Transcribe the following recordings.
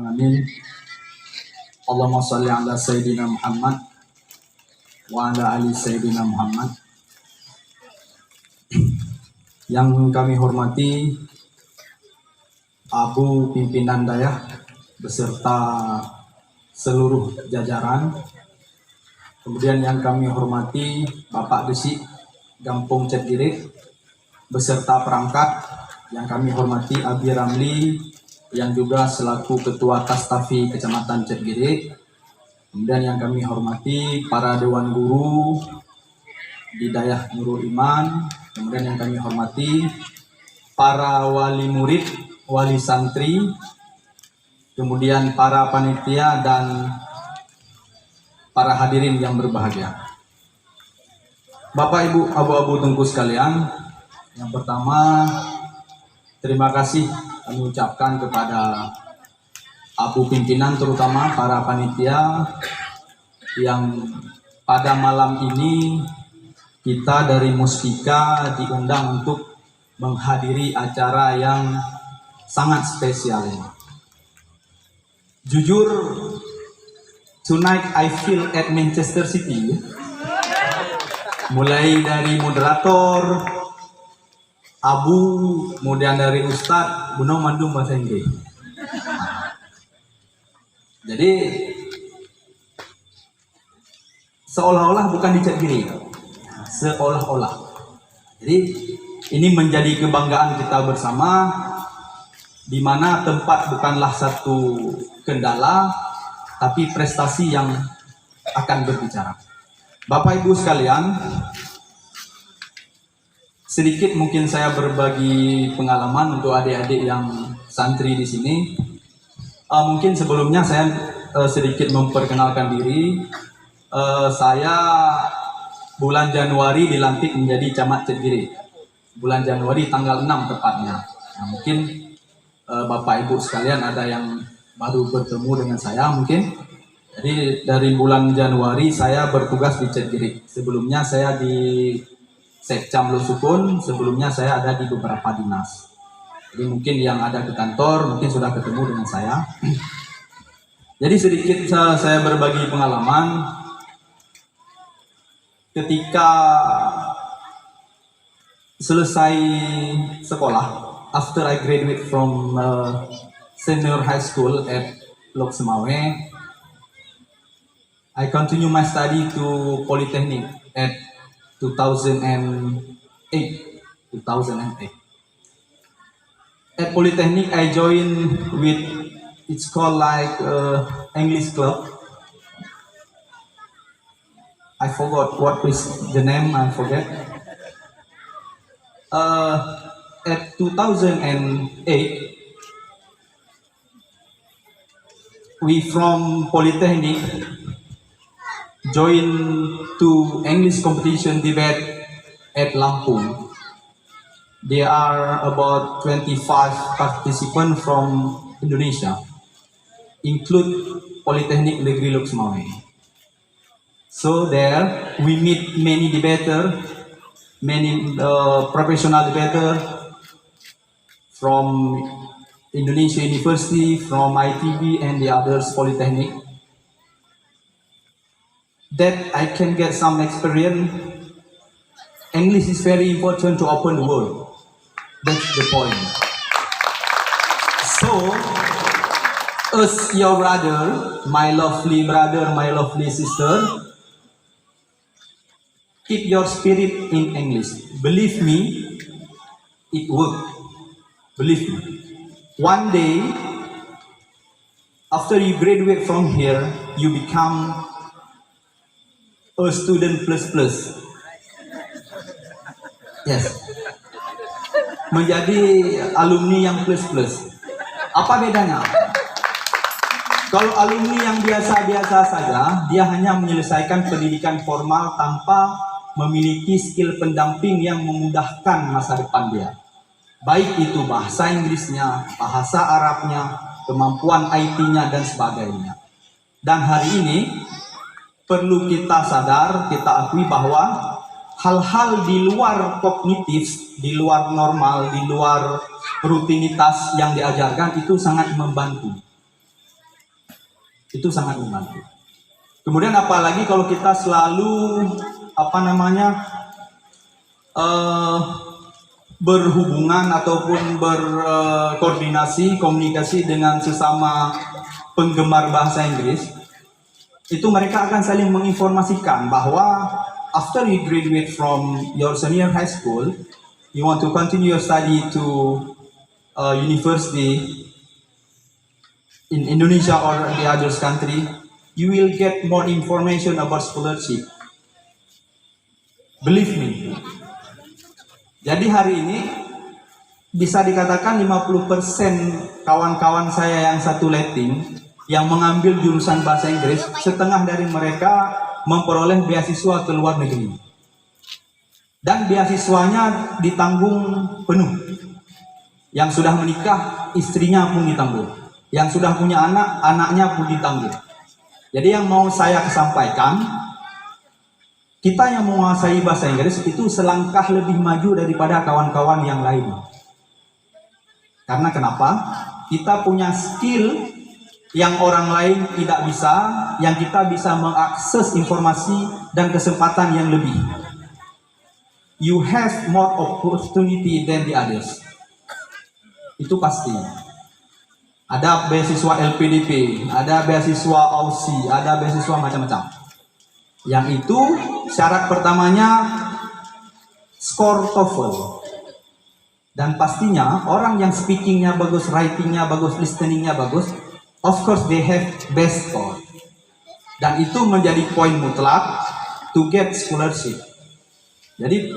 Amin. Allahumma sholli ala Sayyidina Muhammad wa ala ali Sayyidina Muhammad. Yang kami hormati Abu Pimpinan Dayah beserta seluruh jajaran. Kemudian yang kami hormati Bapak Desi Gampung Cetgirik beserta perangkat. Yang kami hormati Abi Ramli yang juga selaku Ketua Kastafi Kecamatan Cetgirik. Kemudian yang kami hormati para Dewan Guru di Dayah Nurul Iman. Kemudian yang kami hormati para wali murid, wali santri, kemudian para panitia dan para hadirin yang berbahagia. Bapak Ibu abu-abu tengku sekalian, yang pertama terima kasih kami ucapkan kepada Abu Pimpinan, terutama para panitia yang pada malam ini kita dari Muspika diundang untuk menghadiri acara yang sangat spesial ini. Jujur, tonight I feel at Manchester City. Mulai dari moderator, Abu, kemudian dari Ustadz, Buno Mandung bahasa Inggris. Jadi seolah-olah bukan di Cetgirik, seolah-olah. Jadi ini menjadi kebanggaan kita bersama, di mana tempat bukanlah satu kendala, tapi prestasi yang akan berbicara. Bapak Ibu sekalian, sedikit mungkin saya berbagi pengalaman untuk adik-adik yang santri di sini. Mungkin sebelumnya saya sedikit memperkenalkan diri. Saya bulan Januari dilantik menjadi camat Cetgirik. Bulan Januari tanggal 6 tepatnya. Nah, mungkin Bapak Ibu sekalian ada yang baru bertemu dengan saya mungkin. Jadi dari bulan Januari saya bertugas di Cetgirik. Sebelumnya saya di Sekcam Lusukun, sebelumnya saya ada di beberapa dinas. Jadi mungkin yang ada ke kantor mungkin sudah ketemu dengan saya. Jadi sedikit saya berbagi pengalaman ketika selesai sekolah, after I graduate from senior high school at Lok Semawe, I continue my study to Polytechnic at 2008. At Polytechnic, I joined with, it's called like English club. I forgot what is the name, I forget. At 2008, we from Polytechnic joined to English competition debate at Lampung. There are about 25 participants from Indonesia, include Polytechnic Negeri Lok Semawe. So there we meet many debaters, many professional debaters from Indonesia University, from ITB and the others Polytechnic. That I can get some experience. English is very important to open the world. That's the point. So, as your brother, my lovely brother, my lovely sister, keep your spirit in English. Believe me, it works. Believe me. One day, after you graduate from here, you become a student plus. Yes. Menjadi alumni yang plus. Apa bedanya? Kalau alumni yang biasa-biasa saja, dia hanya menyelesaikan pendidikan formal tanpa memiliki skill pendamping yang memudahkan masa depan dia. Baik itu bahasa Inggrisnya, bahasa Arabnya, kemampuan IT-nya, dan sebagainya. Dan hari ini, perlu kita sadar, kita akui bahwa hal-hal di luar kognitif, di luar normal, di luar rutinitas yang diajarkan itu sangat membantu. Itu sangat membantu. Kemudian apalagi kalau kita selalu berhubungan ataupun berkoordinasi komunikasi dengan sesama penggemar bahasa Inggris, itu mereka akan saling menginformasikan bahwa after you graduate from your senior high school, you want to continue your study to university in Indonesia or the other country, you will get more information about scholarship. Believe me. Jadi hari ini bisa dikatakan 50% kawan-kawan saya yang satu letting yang mengambil jurusan bahasa Inggris, setengah dari mereka memperoleh beasiswa ke luar negeri. Dan beasiswanya ditanggung penuh. Yang sudah menikah, istrinya pun ditanggung. Yang sudah punya anak, anaknya pun ditanggung. Jadi yang mau saya sampaikan, kita yang menguasai bahasa Inggris itu selangkah lebih maju daripada kawan-kawan yang lain. Karena kenapa? Kita punya skill yang orang lain tidak bisa, yang kita bisa mengakses informasi dan kesempatan yang lebih. You have more opportunity than the others. Itu pasti. Ada beasiswa LPDP, ada beasiswa AUSI, ada beasiswa macam-macam. Yang itu syarat pertamanya skor TOEFL. Dan pastinya orang yang speakingnya bagus, writingnya bagus, listeningnya bagus, of course they have best score. Dan itu menjadi poin mutlak to get scholarship. Jadi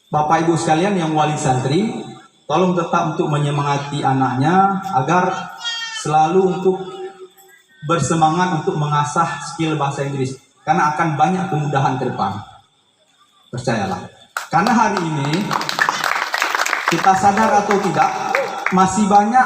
Bapak Ibu sekalian yang wali santri, tolong tetap untuk menyemangati anaknya agar selalu untuk bersemangat untuk mengasah skill bahasa Inggris. Karena akan banyak kemudahan ke depan. Percayalah. Karena hari ini, kita sadar atau tidak, masih banyak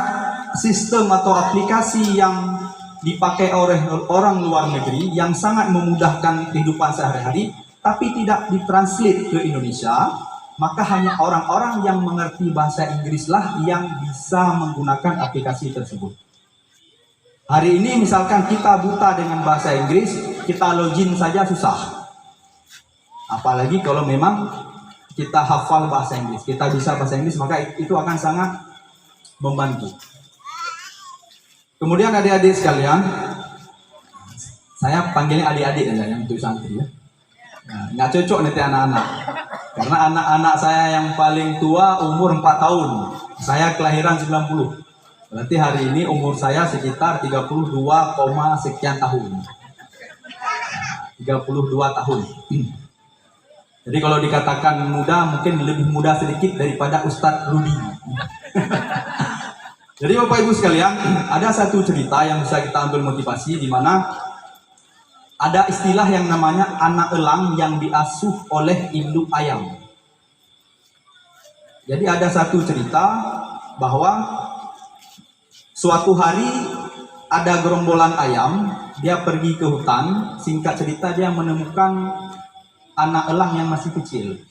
sistem atau aplikasi yang dipakai oleh orang luar negeri yang sangat memudahkan kehidupan sehari-hari, tapi tidak ditranslate ke Indonesia, maka hanya orang-orang yang mengerti bahasa Inggrislah yang bisa menggunakan aplikasi tersebut. Hari ini misalkan kita buta dengan bahasa Inggris, kita login saja susah. Apalagi kalau memang kita hafal bahasa Inggris, kita bisa bahasa Inggris, maka itu akan sangat membantu. Kemudian adik-adik sekalian, saya panggilnya adik-adik ya, yang untuk santri ya. Nah, nggak cocok nanti anak-anak. Karena anak-anak saya yang paling tua umur 4 tahun, saya kelahiran 90. Berarti hari ini umur saya sekitar 32, sekian tahun. 32 tahun. Jadi kalau dikatakan muda, mungkin lebih muda sedikit daripada Ustadz Rudi. Jadi Bapak Ibu sekalian, ada satu cerita yang bisa kita ambil motivasi, di mana ada istilah yang namanya anak elang yang diasuh oleh induk ayam. Jadi ada satu cerita bahwa suatu hari ada gerombolan ayam, dia pergi ke hutan, singkat cerita dia menemukan anak elang yang masih kecil.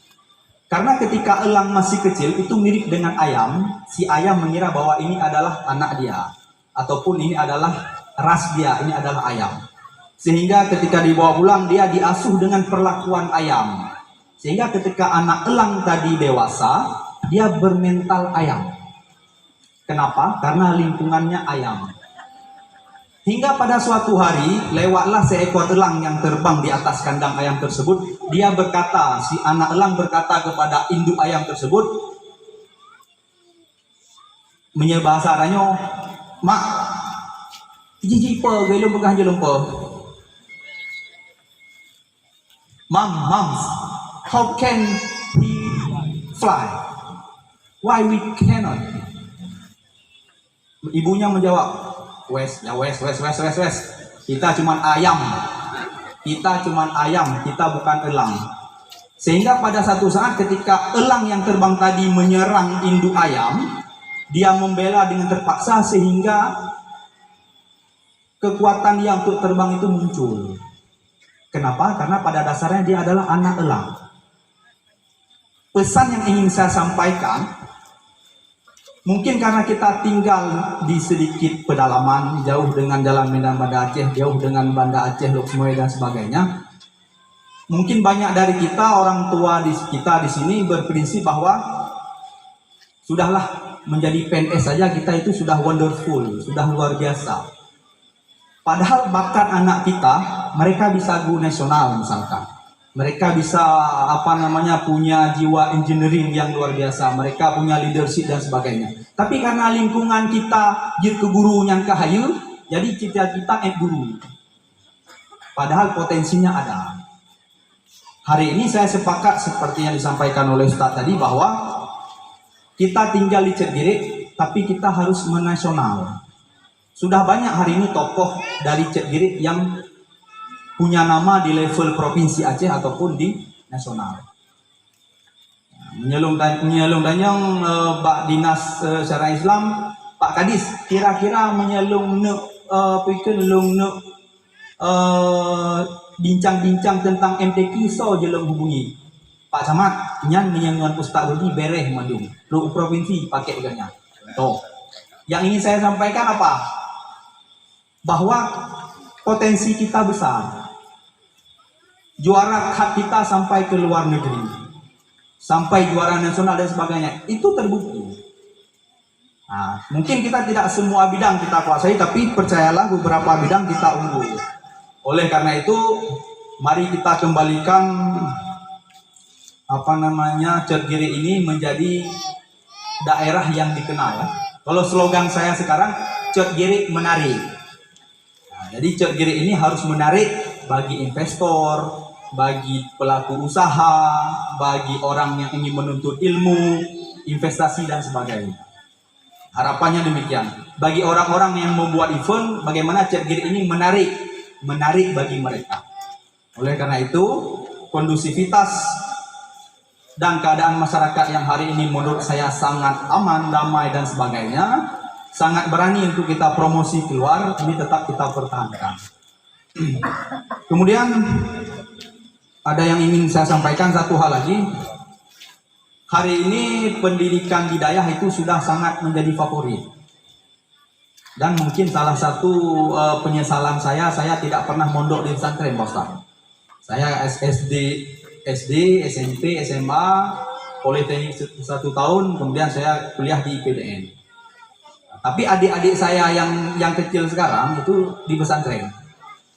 Karena ketika elang masih kecil itu mirip dengan ayam, si ayam mengira bahwa ini adalah anak dia, ataupun ini adalah ras dia, ini adalah ayam. Sehingga ketika dibawa pulang dia diasuh dengan perlakuan ayam. Sehingga ketika anak elang tadi dewasa, dia bermental ayam. Kenapa? Karena lingkungannya ayam. Hingga pada suatu hari, lewatlah seekor elang yang terbang di atas kandang ayam tersebut. Dia berkata, si anak elang berkata kepada induk ayam tersebut, menyebahasa aranyo, "Mak, jiji pe gelo begah je lumpa. Moms, how can he fly? Why we cannot?" Ibunya menjawab, wes. Kita cuman ayam. Kita bukan elang. Sehingga pada satu saat ketika elang yang terbang tadi menyerang induk ayam, dia membela dengan terpaksa sehingga kekuatan dia untuk terbang itu muncul. Kenapa? Karena pada dasarnya dia adalah anak elang. Pesan yang ingin saya sampaikan, Mungkin karena kita tinggal di sedikit pedalaman, jauh dengan jalan Medan Banda Aceh, jauh dengan Banda Aceh, Lok Sumoy dan sebagainya. Mungkin banyak dari kita, orang tua kita di sini berprinsip bahwa sudahlah, menjadi PNS saja kita itu sudah wonderful, sudah luar biasa. Padahal bakat anak kita, mereka bisa go nasional misalkan. Mereka bisa punya jiwa engineering yang luar biasa. Mereka punya leadership dan sebagainya. Tapi karena lingkungan kita ke guru yang kahayu, jadi cita-cita guru. Padahal potensinya ada. Hari ini saya sepakat seperti yang disampaikan oleh Ustaz tadi bahwa kita tinggal di Cetgirik, tapi kita harus menasional. Sudah banyak hari ini tokoh dari Cetgirik yang punya nama di level provinsi Aceh ataupun di nasional. Menyelung danyang Pak Dinas Syariah Islam, Pak Kadis, kira-kira menyelung bincang-bincang tentang MTQ so jeleng hubungi Pak Camat, nyan menyelungan Ustaz Rudi bereh mandung lu provinsi pakai iganya. Tuh. Yang ingin saya sampaikan apa? Bahwa potensi kita besar. Juara cut kita sampai ke luar negeri, sampai juara nasional dan sebagainya, itu terbukti. Nah, mungkin kita tidak semua bidang kita kuasai, tapi percayalah beberapa bidang kita unggul. Oleh karena itu, mari kita kembalikan Cetgirik ini menjadi daerah yang dikenal. Kalau slogan saya sekarang, Cetgirik menarik. Nah, jadi Cetgirik ini harus menarik bagi investor, bagi pelaku usaha, bagi orang yang ingin menuntut ilmu, investasi dan sebagainya. Harapannya demikian. Bagi orang-orang yang membuat event, bagaimana Cetgirik ini menarik bagi mereka. Oleh karena itu, kondusivitas dan keadaan masyarakat yang hari ini menurut saya sangat aman, damai dan sebagainya, sangat berani untuk kita promosi keluar, ini tetap kita pertahankan. Kemudian ada yang ingin saya sampaikan satu hal lagi. Hari ini pendidikan hidayah itu sudah sangat menjadi favorit. Dan mungkin salah satu penyesalan saya tidak pernah mondok di pesantren, Pak Ustaz. Saya SD, SMP, SMA, Politeknik 1 tahun, kemudian saya kuliah di IPDN. Tapi adik-adik saya yang kecil sekarang itu di pesantren.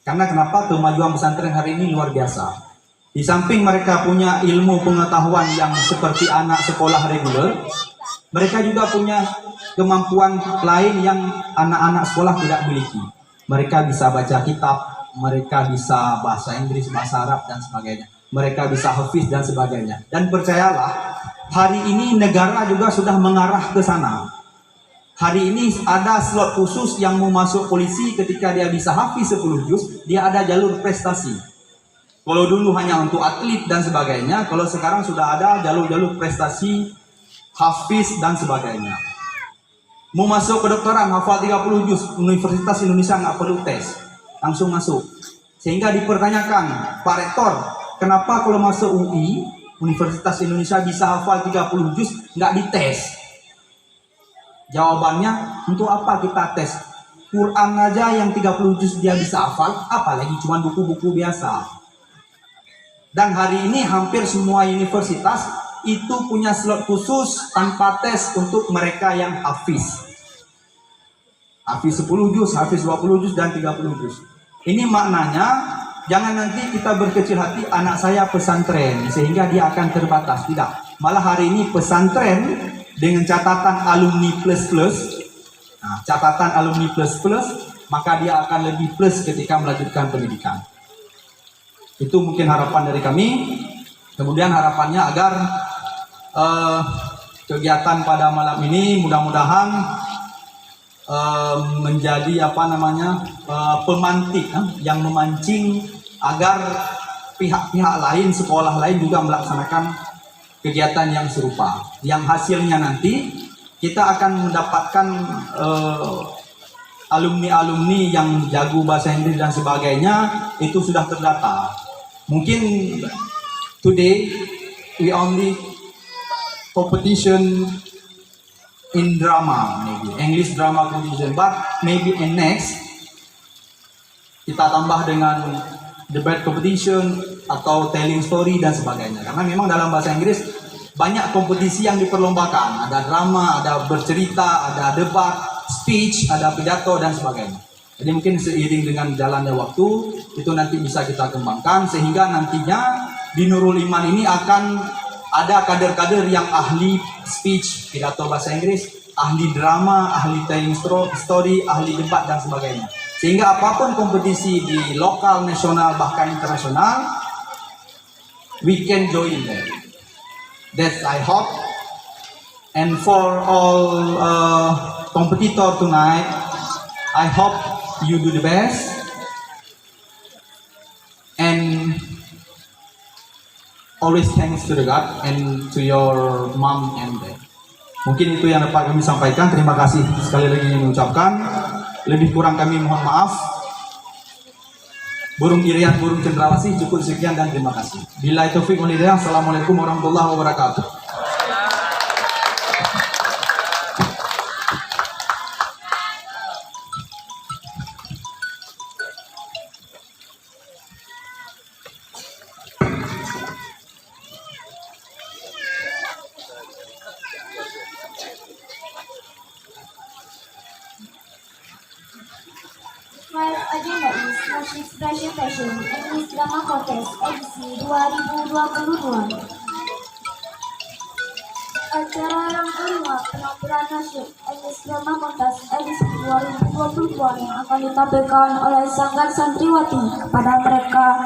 Karena kenapa? Kemajuan pesantren hari ini luar biasa. Di samping mereka punya ilmu pengetahuan yang seperti anak sekolah reguler, mereka juga punya kemampuan lain yang anak-anak sekolah tidak miliki. Mereka bisa baca kitab, mereka bisa bahasa Inggris, bahasa Arab dan sebagainya. Mereka bisa hafiz dan sebagainya. Dan percayalah, hari ini negara juga sudah mengarah ke sana. Hari ini ada slot khusus yang mau masuk polisi ketika dia bisa hafiz 10 juz, dia ada jalur prestasi. Kalau dulu hanya untuk atlet dan sebagainya, kalau sekarang sudah ada jalur-jalur prestasi, hafiz dan sebagainya. Mau masuk kedokteran, hafal 30 juz, Universitas Indonesia nggak perlu tes, langsung masuk. Sehingga dipertanyakan, Pak Rektor, kenapa kalau masuk UI, Universitas Indonesia bisa hafal 30 juz, nggak dites? Jawabannya, untuk apa kita tes? Quran aja yang 30 juz dia bisa hafal, apalagi cuma buku-buku biasa. Dan hari ini hampir semua universitas itu punya slot khusus tanpa tes untuk mereka yang hafiz. Hafiz 10 juz, hafiz 20 juz, dan 30 juz. Ini maknanya, jangan nanti kita berkecil hati, anak saya pesantren, sehingga dia akan terbatas. Tidak. Malah hari ini pesantren dengan catatan alumni plus-plus, catatan alumni plus-plus, maka dia akan lebih plus ketika melanjutkan pendidikan. Itu mungkin harapan dari kami. Kemudian harapannya agar kegiatan pada malam ini mudah-mudahan menjadi pemantik yang memancing agar pihak-pihak lain, sekolah lain juga melaksanakan kegiatan yang serupa. Yang hasilnya nanti kita akan mendapatkan alumni-alumni yang jago bahasa Inggris dan sebagainya, itu sudah terdata. Mungkin today we only competition in drama, maybe English drama competition, but maybe in next kita tambah dengan debate competition atau telling story dan sebagainya. Karena memang dalam bahasa Inggris banyak kompetisi yang diperlombakan, ada drama, ada bercerita, ada debat, speech, ada pidato dan sebagainya. Jadi mungkin seiring dengan jalannya waktu itu nanti bisa kita kembangkan sehingga nantinya di Nurul Iman ini akan ada kader-kader yang ahli speech, pidato bahasa Inggris, ahli drama, ahli telling story, ahli debat dan sebagainya. Sehingga apapun kompetisi di lokal, nasional, bahkan internasional, we can join there. That's I hope. And for all competitor tonight, I hope you do the best. And always thanks to the God and to your mom and dad. Mungkin itu yang dapat kami sampaikan. Terima kasih sekali lagi yang mengucapkan. Lebih kurang kami mohon maaf. Burung irian, burung cendrawasih, cukup sekian dan terima kasih. Billahi taufiq wal hidayah. Assalamualaikum warahmatullahi wabarakatuh. Next agenda is Nation's Presentation English Drama Contest edisi 2022. Acara yang kelima penampilan nasional English Drama Contest edisi 2022 yang akan ditampilkan oleh Sanggar Santriwati kepada mereka